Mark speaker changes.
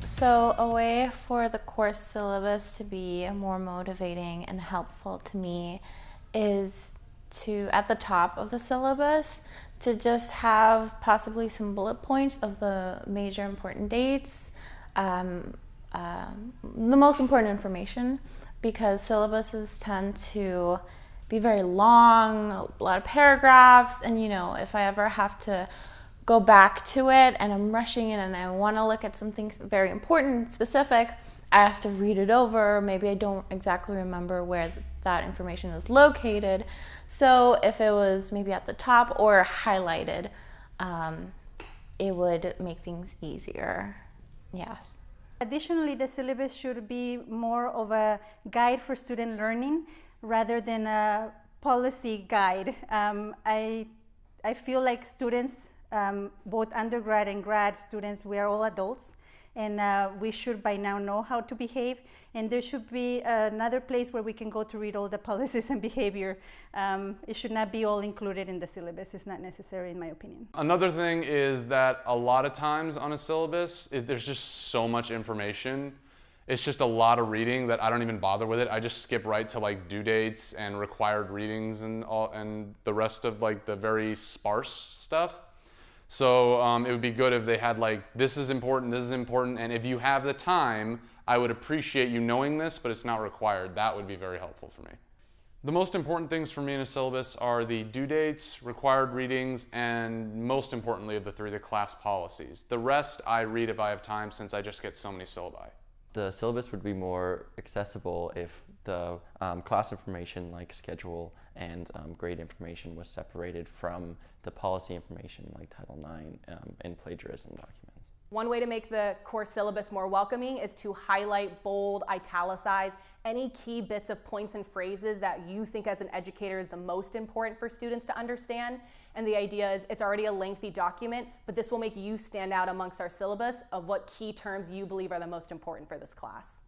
Speaker 1: So a way for the course syllabus to be more motivating and helpful to me is to, at the top of the syllabus, to just have possibly some bullet points of the major important dates, the most important information, because syllabuses tend to be very long, a lot of paragraphs, and if I ever have to go back to it and I'm rushing it and I want to look at something very important and specific, I have to read it over. Maybe I don't exactly remember where that information is located. So if it was maybe at the top or highlighted, it would make things easier. Yes.
Speaker 2: Additionally, the syllabus should be more of a guide for student learning rather than a policy guide. I feel like students, both undergrad and grad students, we are all adults, and we should by now know how to behave, and there should be another place where we can go to read all the policies and behavior. It should not be all included in the syllabus. It's not necessary, in my opinion.
Speaker 3: Another thing is that a lot of times on a syllabus, there's just so much information. It's just a lot of reading that I don't even bother with it. I just skip right to like due dates and required readings and the rest of like the very sparse stuff. So it would be good if they had like, this is important, and if you have the time, I would appreciate you knowing this, but it's not required. That would be very helpful for me. The most important things for me in a syllabus are the due dates, required readings, and most importantly of the three, the class policies. The rest I read if I have time, since I just get so many syllabi.
Speaker 4: The syllabus would be more accessible if the class information like schedule and grade information was separated from the policy information like Title IX and plagiarism documents.
Speaker 5: One way to make the course syllabus more welcoming is to highlight, bold, italicize any key bits of points and phrases that you think as an educator is the most important for students to understand. And the idea is it's already a lengthy document, but this will make you stand out amongst our syllabus of what key terms you believe are the most important for this class.